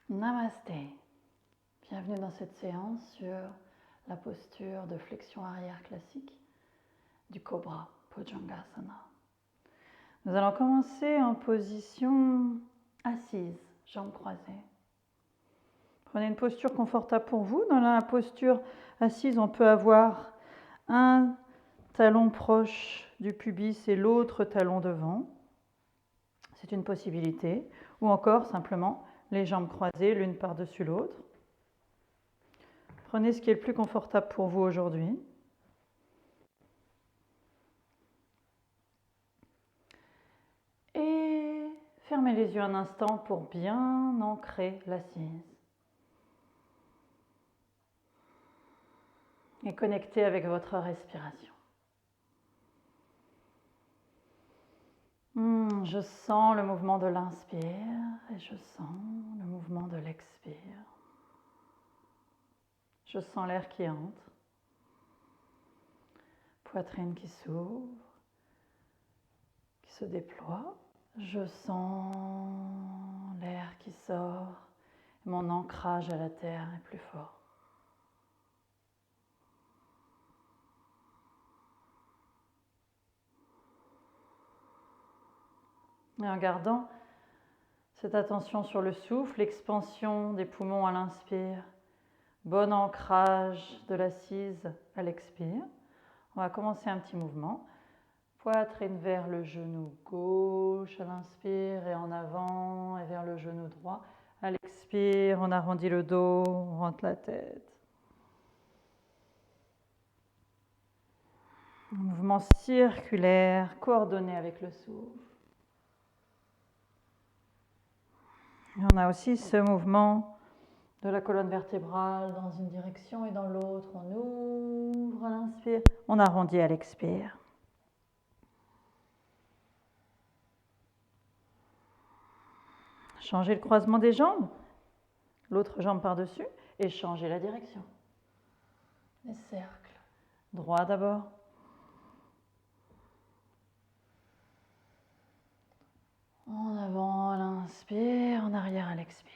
Namasté. Bienvenue dans cette séance sur la posture de flexion arrière classique du Cobra Bhujangasana. Nous allons commencer en position assise, jambes croisées. Prenez une posture confortable pour vous. Dans la posture assise, on peut avoir un talon proche du pubis et l'autre talon devant. C'est une possibilité. Ou encore simplement les jambes croisées l'une par-dessus l'autre. Prenez ce qui est le plus confortable pour vous aujourd'hui. Et fermez les yeux un instant pour bien ancrer l'assise. Et connectez avec votre respiration. Je sens le mouvement de l'inspire et je sens le mouvement de l'expire. Je sens l'air qui entre, poitrine qui s'ouvre, qui se déploie. Je sens l'air qui sort, mon ancrage à la terre est plus fort. Et en gardant cette attention sur le souffle, l'expansion des poumons à l'inspire, bon ancrage de l'assise à l'expire. On va commencer un petit mouvement. Poitrine vers le genou gauche à l'inspire et en avant et vers le genou droit. À l'expire, on arrondit le dos, on rentre la tête. Un mouvement circulaire, coordonné avec le souffle. Et on a aussi ce mouvement de la colonne vertébrale dans une direction et dans l'autre. On ouvre à l'inspire, on arrondit à l'expire. Changez le croisement des jambes, l'autre jambe par-dessus, et changez la direction. Les cercles. Droit d'abord. En avant à l'inspire, en arrière à l'expire.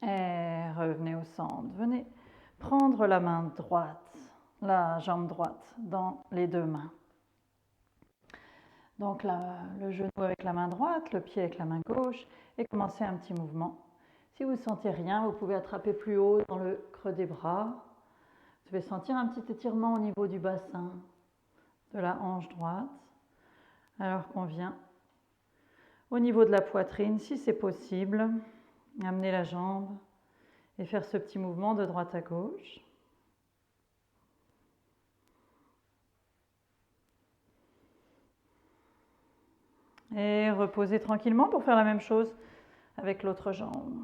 Et revenez au centre. Venez prendre la main droite, la jambe droite dans les deux mains. Donc le genou avec la main droite, le pied avec la main gauche et commencez un petit mouvement. Si vous ne sentez rien, vous pouvez attraper plus haut dans le creux des bras. Vous devez sentir un petit étirement au niveau du bassin, de la hanche droite, alors qu'on vient au niveau de la poitrine, si c'est possible, amener la jambe et faire ce petit mouvement de droite à gauche. Et reposez tranquillement pour faire la même chose avec l'autre jambe.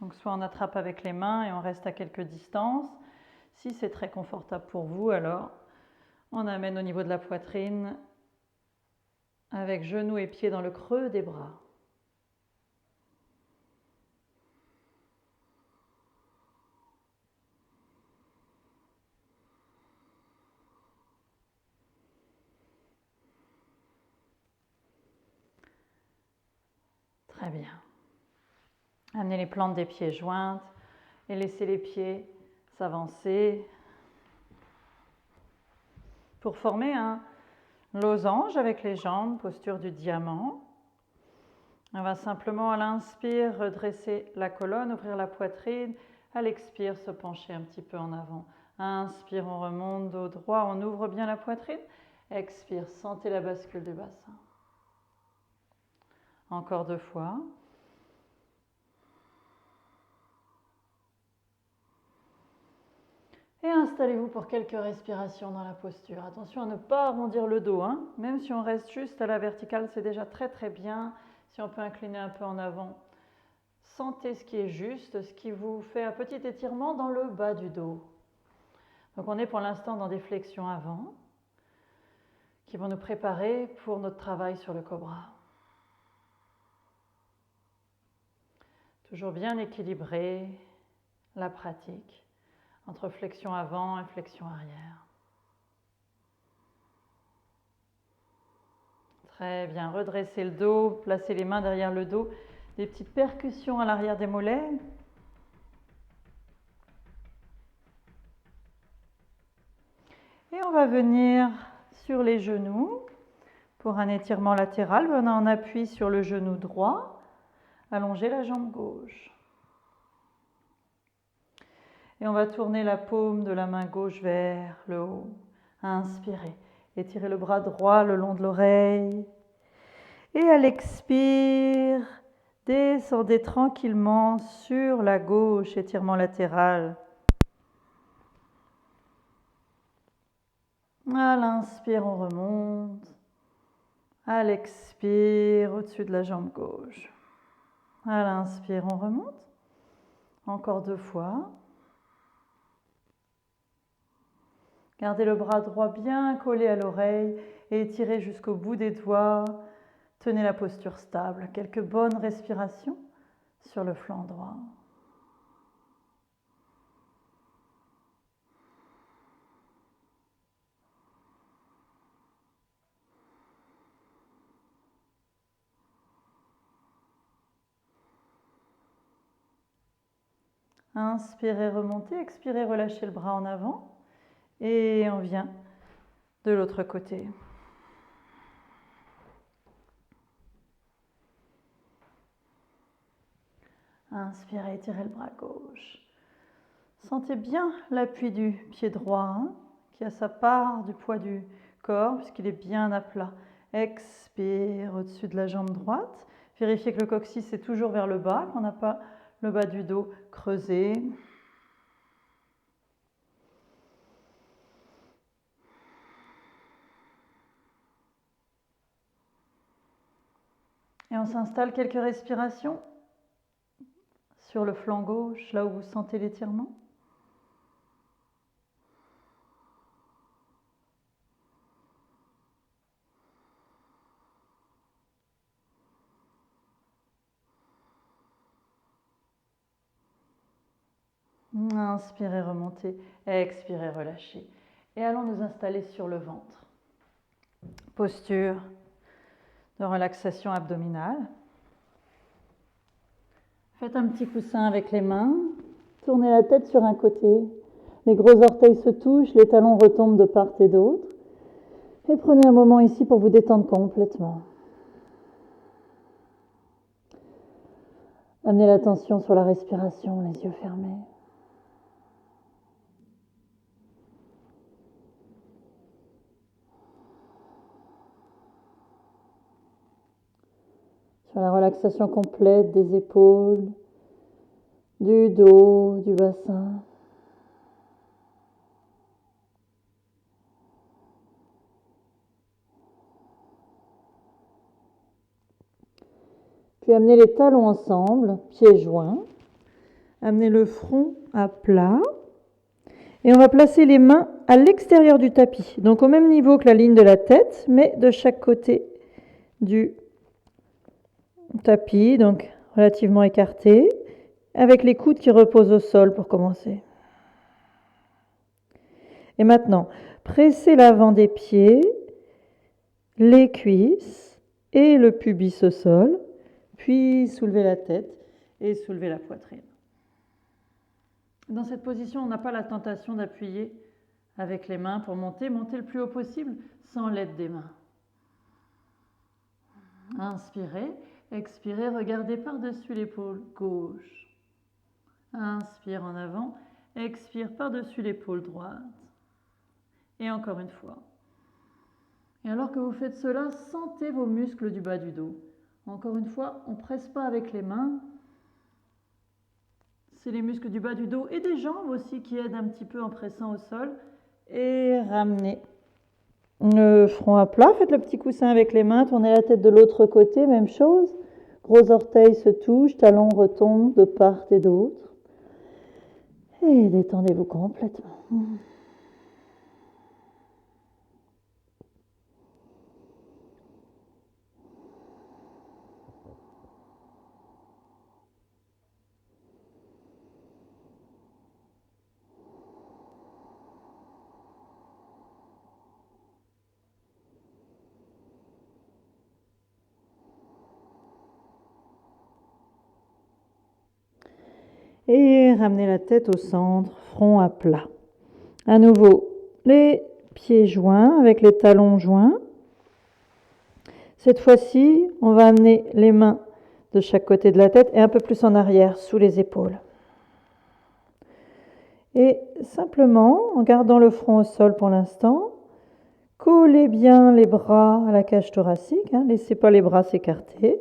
Donc soit on attrape avec les mains et on reste à quelques distances. Si c'est très confortable pour vous, alors on amène au niveau de la poitrine avec genoux et pieds dans le creux des bras. Très bien. Amenez les plantes des pieds jointes et laissez les pieds s'avancer pour former un losange avec les jambes, posture du diamant. On va simplement à l'inspire redresser la colonne, ouvrir la poitrine. À l'expire, se pencher un petit peu en avant. Inspire, on remonte dos droit, on ouvre bien la poitrine. Expire, sentez la bascule du bassin. Encore 2 fois. Et installez-vous pour quelques respirations dans la posture. Attention à ne pas arrondir le dos, hein. Même si on reste juste à la verticale, c'est déjà très très bien. Si on peut incliner un peu en avant, sentez ce qui est juste, ce qui vous fait un petit étirement dans le bas du dos. Donc on est pour l'instant dans des flexions avant, qui vont nous préparer pour notre travail sur le cobra. Toujours bien équilibrer la pratique entre flexion avant et flexion arrière. Très bien, redressez le dos, placez les mains derrière le dos, des petites percussions à l'arrière des mollets. Et on va venir sur les genoux pour un étirement latéral. Venez en appui sur le genou droit, allongez la jambe gauche. Et on va tourner la paume de la main gauche vers le haut. Inspirez. Étirez le bras droit le long de l'oreille. Et à l'expire, descendez tranquillement sur la gauche, étirement latéral. À l'inspire, on remonte. À l'expire, au-dessus de la jambe gauche. À l'inspire, on remonte. Encore 2 fois. Gardez le bras droit bien collé à l'oreille et étirez jusqu'au bout des doigts. Tenez la posture stable. Quelques bonnes respirations sur le flanc droit. Inspirez, remontez. Expirez, relâchez le bras en avant. Et on vient de l'autre côté. Inspirez, étirez le bras gauche. Sentez bien l'appui du pied droit, qui a sa part du poids du corps, puisqu'il est bien à plat. Expire au-dessus de la jambe droite. Vérifiez que le coccyx est toujours vers le bas, qu'on n'a pas le bas du dos creusé. Et on s'installe quelques respirations sur le flanc gauche, là où vous sentez l'étirement. Inspirez, remontez, expirez, relâchez. Et allons nous installer sur le ventre. Posture de relaxation abdominale. Faites un petit coussin avec les mains. Tournez la tête sur un côté. Les gros orteils se touchent, les talons retombent de part et d'autre. Et prenez un moment ici pour vous détendre complètement. Amenez l'attention sur la respiration, les yeux fermés. Sur la relaxation complète des épaules, du dos, du bassin. Puis amenez les talons ensemble, pieds joints. Amenez le front à plat. Et on va placer les mains à l'extérieur du tapis, donc au même niveau que la ligne de la tête, mais de chaque côté du tapis, donc relativement écarté, avec les coudes qui reposent au sol pour commencer. Et maintenant, pressez l'avant des pieds, les cuisses et le pubis au sol, puis soulevez la tête et soulevez la poitrine. Dans cette position, on n'a pas la tentation d'appuyer avec les mains pour monter le plus haut possible sans l'aide des mains. Inspirez, expirez, regardez par-dessus l'épaule gauche. Inspire en avant, expire par-dessus l'épaule droite. Et encore une fois. Et alors que vous faites cela, sentez vos muscles du bas du dos. Encore une fois, on ne presse pas avec les mains. C'est les muscles du bas du dos et des jambes aussi qui aident un petit peu en pressant au sol. Et ramenez le front à plat. Faites le petit coussin avec les mains. Tournez la tête de l'autre côté, même chose. Gros orteils se touchent, talons retombent de part et d'autre. Et détendez-vous complètement. Et ramenez la tête au centre, front à plat. À nouveau, les pieds joints avec les talons joints. Cette fois-ci, on va amener les mains de chaque côté de la tête et un peu plus en arrière, sous les épaules. Et simplement, en gardant le front au sol pour l'instant, collez bien les bras à la cage thoracique, laissez pas les bras s'écarter.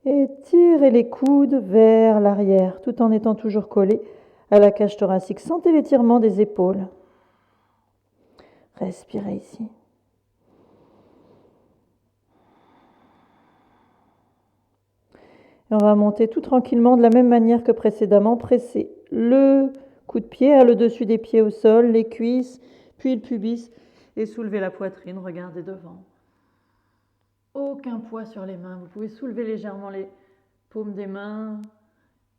Et tirez les coudes vers l'arrière, tout en étant toujours collés à la cage thoracique. Sentez l'étirement des épaules. Respirez ici. Et on va monter tout tranquillement de la même manière que précédemment. Pressez le coup de pied le dessus des pieds au sol, les cuisses, puis le pubis. Et soulevez la poitrine, regardez devant. Aucun poids sur les mains. Vous pouvez soulever légèrement les paumes des mains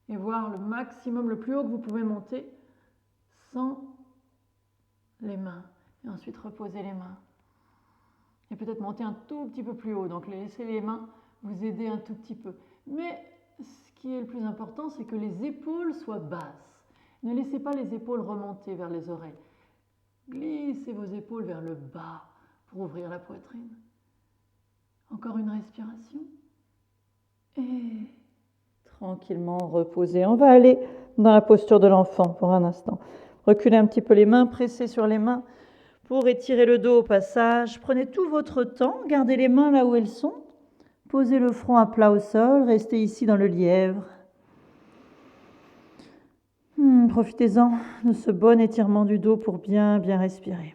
et voir le maximum, le plus haut que vous pouvez monter sans les mains. Et ensuite, reposez les mains. Et peut-être monter un tout petit peu plus haut. Donc, laissez les mains vous aider un tout petit peu. Mais ce qui est le plus important, c'est que les épaules soient basses. Ne laissez pas les épaules remonter vers les oreilles. Glissez vos épaules vers le bas pour ouvrir la poitrine. Encore une respiration. Et tranquillement reposez. On va aller dans la posture de l'enfant pour un instant. Reculez un petit peu les mains, pressez sur les mains pour étirer le dos au passage. Prenez tout votre temps, gardez les mains là où elles sont. Posez le front à plat au sol, restez ici dans le lièvre. Profitez-en de ce bon étirement du dos pour bien respirer.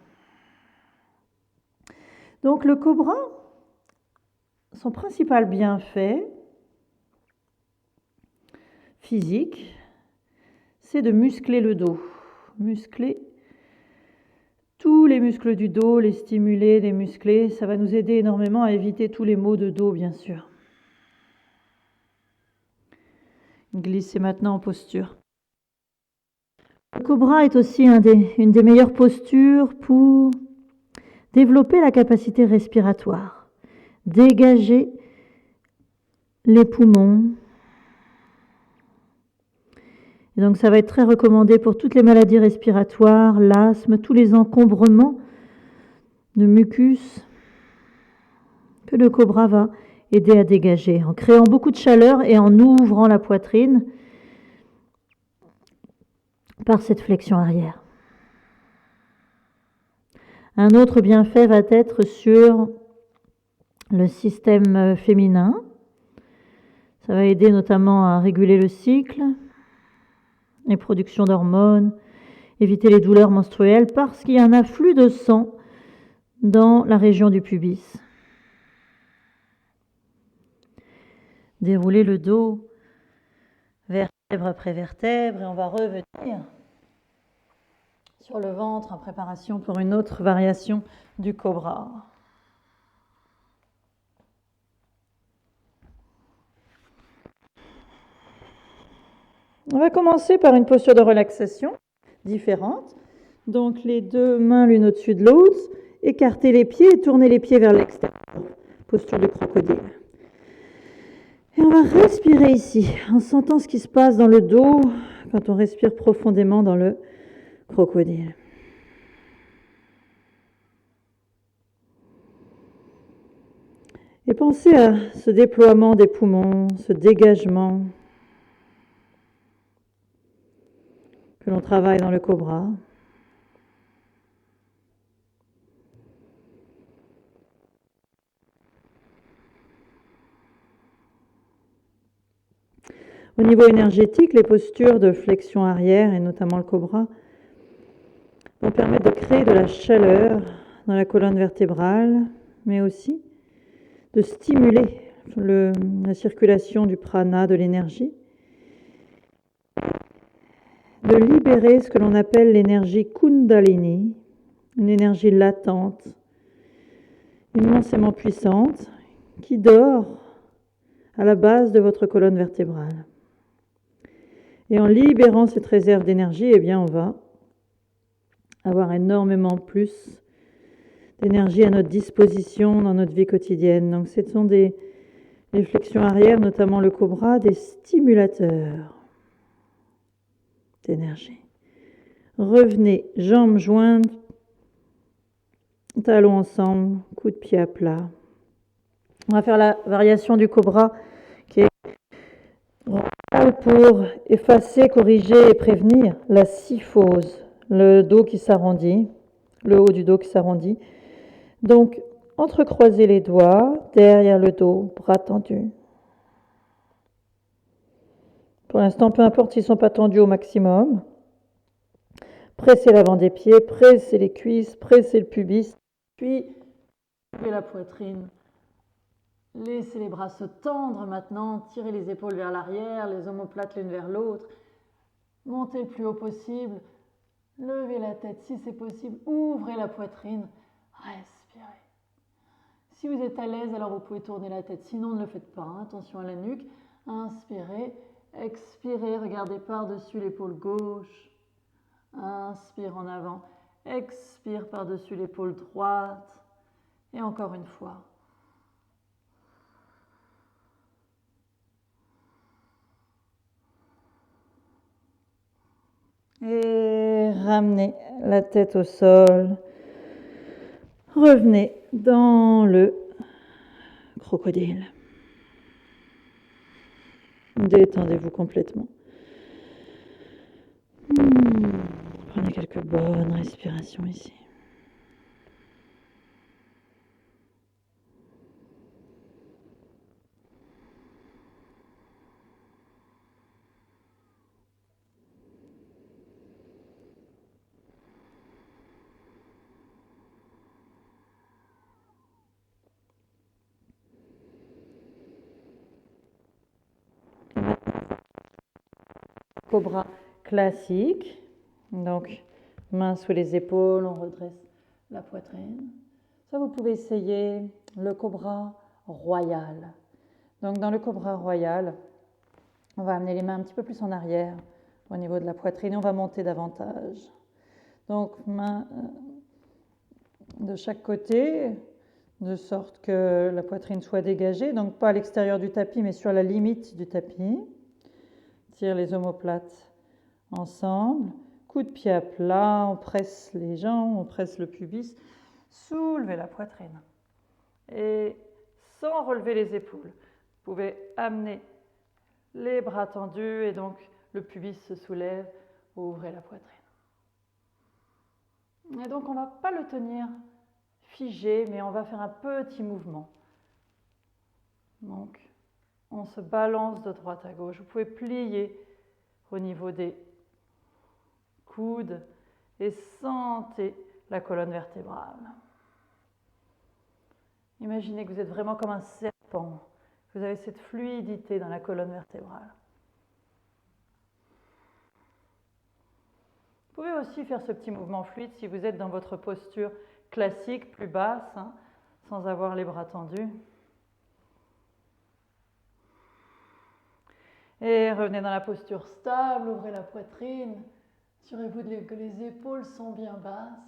Donc le cobra, son principal bienfait physique, c'est de muscler le dos. Muscler tous les muscles du dos, les stimuler, les muscler, ça va nous aider énormément à éviter tous les maux de dos, bien sûr. Glissez maintenant en posture. Le cobra est aussi une des meilleures postures pour développer la capacité respiratoire, dégager les poumons. Et donc ça va être très recommandé pour toutes les maladies respiratoires, l'asthme, tous les encombrements de mucus que le cobra va aider à dégager en créant beaucoup de chaleur et en ouvrant la poitrine par cette flexion arrière. Un autre bienfait va être sur le système féminin. Ça va aider notamment à réguler le cycle, les productions d'hormones, éviter les douleurs menstruelles parce qu'il y a un afflux de sang dans la région du pubis. Déroulez le dos vertèbre après vertèbre et on va revenir sur le ventre en préparation pour une autre variation du cobra. On va commencer par une posture de relaxation différente. Donc les deux mains l'une au-dessus de l'autre, écartez les pieds et tournez les pieds vers l'extérieur. Posture de crocodile. Et on va respirer ici en sentant ce qui se passe dans le dos quand on respire profondément dans le crocodile. Et pensez à ce déploiement des poumons, ce dégagement que l'on travaille dans le cobra. Au niveau énergétique, les postures de flexion arrière, et notamment le cobra, vont permettre de créer de la chaleur dans la colonne vertébrale, mais aussi de stimuler la circulation du prana, de l'énergie, de libérer ce que l'on appelle l'énergie Kundalini, une énergie latente, immensément puissante, qui dort à la base de votre colonne vertébrale. Et en libérant cette réserve d'énergie, eh bien, on va avoir énormément plus d'énergie à notre disposition dans notre vie quotidienne. Donc, ce sont des flexions arrière, notamment le cobra, des stimulateurs. cette énergie. Revenez, jambes jointes, talons ensemble, coude de pied à plat. On va faire la variation du cobra qui est pour effacer, corriger et prévenir la syphose, le dos qui s'arrondit, le haut du dos qui s'arrondit. Donc, entrecroisez les doigts derrière le dos, bras tendus. Pour l'instant, peu importe s'ils ne sont pas tendus au maximum. Pressez l'avant des pieds, pressez les cuisses, pressez le pubis, puis levez la poitrine. Laissez les bras se tendre maintenant, tirez les épaules vers l'arrière, les omoplates l'une vers l'autre. Montez le plus haut possible, levez la tête si c'est possible, ouvrez la poitrine, respirez. Si vous êtes à l'aise, alors vous pouvez tourner la tête, sinon ne le faites pas, hein. Attention à la nuque, inspirez, expirez, regardez par-dessus l'épaule gauche. Inspire en avant, expire par-dessus l'épaule droite et encore une fois. Et ramenez la tête au sol. Revenez dans le crocodile. Détendez-vous complètement. Prenez quelques bonnes respirations ici. Cobra classique. Donc, mains sous les épaules, on redresse la poitrine. Ça, vous pouvez essayer le cobra royal. Donc, dans le cobra royal, on va amener les mains un petit peu plus en arrière au niveau de la poitrine. On va monter davantage. Donc, mains de chaque côté, de sorte que la poitrine soit dégagée. Donc, pas à l'extérieur du tapis, mais sur la limite du tapis. Tire les omoplates ensemble. Coup de pied à plat, on presse les jambes, on presse le pubis. Soulevez la poitrine. Et sans relever les épaules, vous pouvez amener les bras tendus et donc le pubis se soulève, ouvrez la poitrine. Et donc on ne va pas le tenir figé, mais on va faire un petit mouvement. Donc on se balance de droite à gauche. Vous pouvez plier au niveau des coudes et sentez la colonne vertébrale. Imaginez que vous êtes vraiment comme un serpent. Vous avez cette fluidité dans la colonne vertébrale. Vous pouvez aussi faire ce petit mouvement fluide si vous êtes dans votre posture classique, plus basse, hein, sans avoir les bras tendus. Et revenez dans la posture stable, ouvrez la poitrine, assurez-vous que les épaules sont bien basses.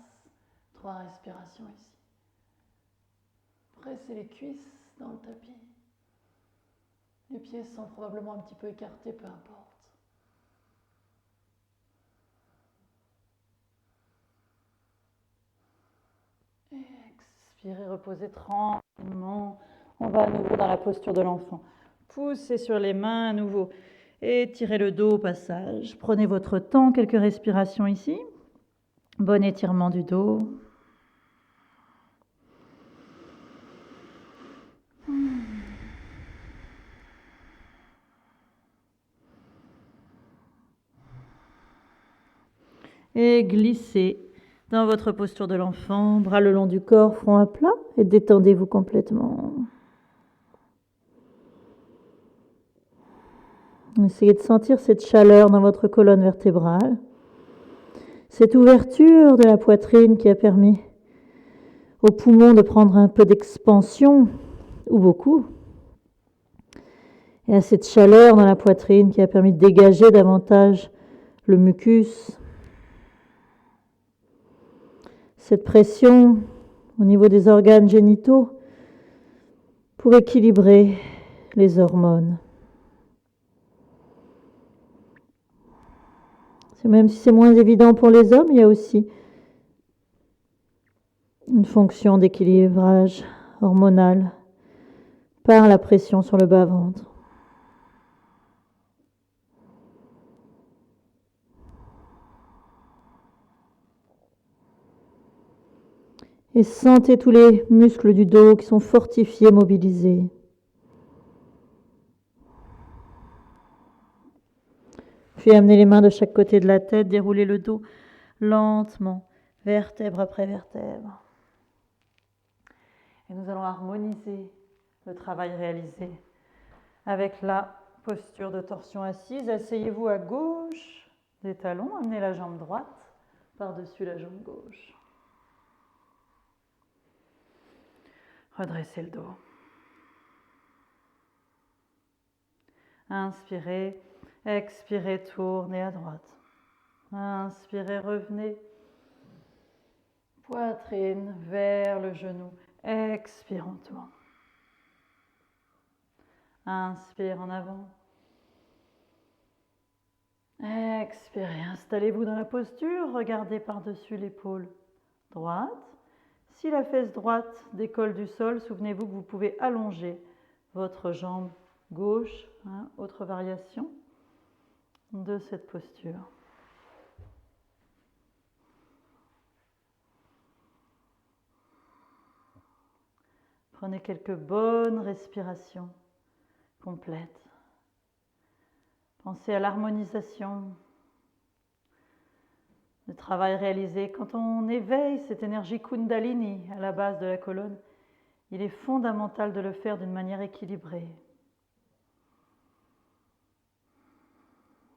3 respirations ici. Pressez les cuisses dans le tapis. Les pieds sont probablement un petit peu écartés, peu importe. Expirez, reposez tranquillement. On va à nouveau dans la posture de l'enfant. Poussez sur les mains à nouveau. Et tirez le dos au passage. Prenez votre temps, quelques respirations ici. Bon étirement du dos. Et glissez dans votre posture de l'enfant, bras le long du corps, front à plat, et détendez-vous complètement. Essayez de sentir cette chaleur dans votre colonne vertébrale, cette ouverture de la poitrine qui a permis aux poumons de prendre un peu d'expansion, ou beaucoup, et à cette chaleur dans la poitrine qui a permis de dégager davantage le mucus. Cette pression au niveau des organes génitaux pour équilibrer les hormones. Même si c'est moins évident pour les hommes, il y a aussi une fonction d'équilibrage hormonal par la pression sur le bas-ventre. Et sentez tous les muscles du dos qui sont fortifiés, mobilisés. Puis amenez les mains de chaque côté de la tête, déroulez le dos lentement, vertèbre après vertèbre. Et nous allons harmoniser le travail réalisé avec la posture de torsion assise. Asseyez-vous à gauche des talons, amenez la jambe droite par-dessus la jambe gauche. Redressez le dos. Inspirez, expirez, tournez à droite. Inspirez, revenez. Poitrine vers le genou. Expire, on tourne. Inspire en avant. Expirez, installez-vous dans la posture, regardez par-dessus l'épaule droite. Si la fesse droite décolle du sol, souvenez-vous que vous pouvez allonger votre jambe gauche. Autre variation de cette posture. Prenez quelques bonnes respirations complètes. Pensez à l'harmonisation du travail réalisé. Quand on éveille cette énergie Kundalini à la base de la colonne, il est fondamental de le faire d'une manière équilibrée.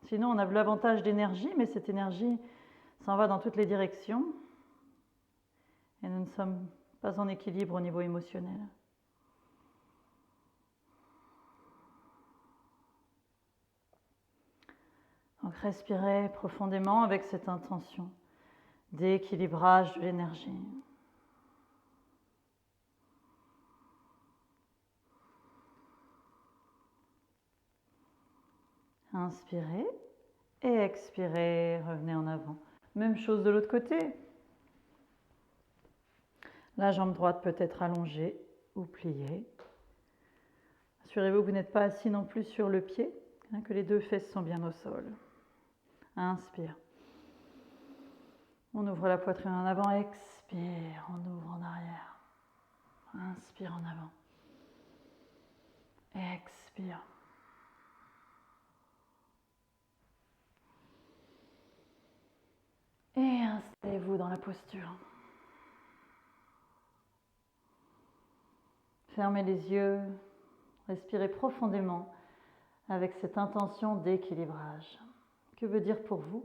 Sinon, on a l'avantage d'énergie, mais cette énergie s'en va dans toutes les directions et nous ne sommes pas en équilibre au niveau émotionnel. Donc respirez profondément avec cette intention d'équilibrage de l'énergie. Inspirez et expirez, revenez en avant. Même chose de l'autre côté. La jambe droite peut être allongée ou pliée. Assurez-vous que vous n'êtes pas assis non plus sur le pied, que les deux fesses sont bien au sol. Inspire. On ouvre la poitrine en avant, expire, on ouvre en arrière. Inspire en avant. Expire. Et installez-vous dans la posture. Fermez les yeux, respirez profondément avec cette intention d'équilibrage. Que veut dire pour vous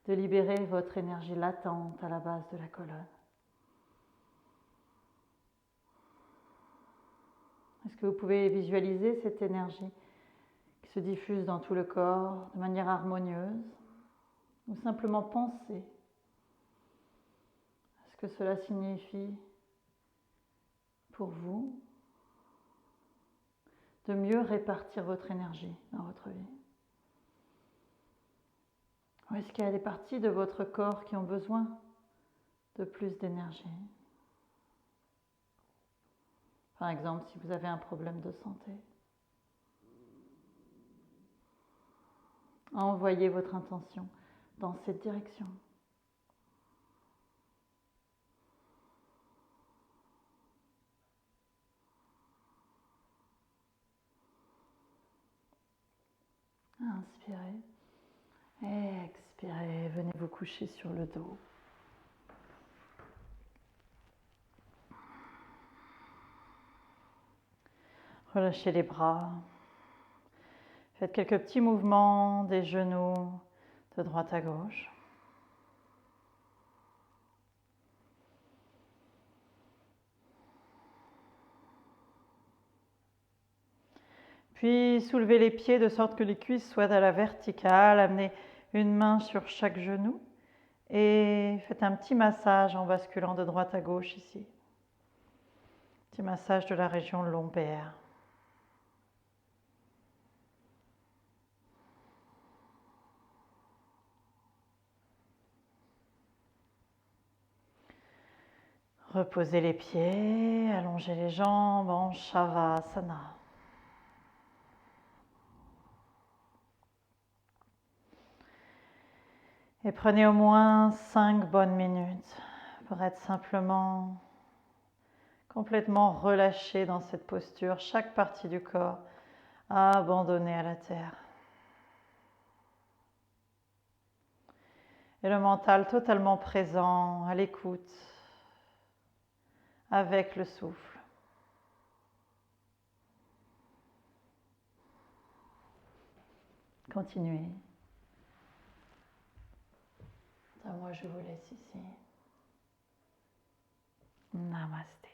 de libérer votre énergie latente à la base de la colonne? Est-ce que vous pouvez visualiser cette énergie qui se diffuse dans tout le corps de manière harmonieuse? Ou simplement penser à ce que cela signifie pour vous de mieux répartir votre énergie dans votre vie? Ou est-ce qu'il y a des parties de votre corps qui ont besoin de plus d'énergie? Par exemple, si vous avez un problème de santé. Envoyez votre intention dans cette direction. Inspirez. Expirez, venez vous coucher sur le dos. Relâchez les bras. Faites quelques petits mouvements des genoux de droite à gauche. Puis soulevez les pieds de sorte que les cuisses soient à la verticale. Amenez une main sur chaque genou et faites un petit massage en basculant de droite à gauche ici. Petit massage de la région lombaire. Reposez les pieds, allongez les jambes en Shavasana. Et prenez au moins 5 bonnes minutes pour être simplement complètement relâché dans cette posture, chaque partie du corps abandonnée à la terre. Et le mental totalement présent, à l'écoute, avec le souffle. Continuez. Moi, je vous laisse ici. Namaste.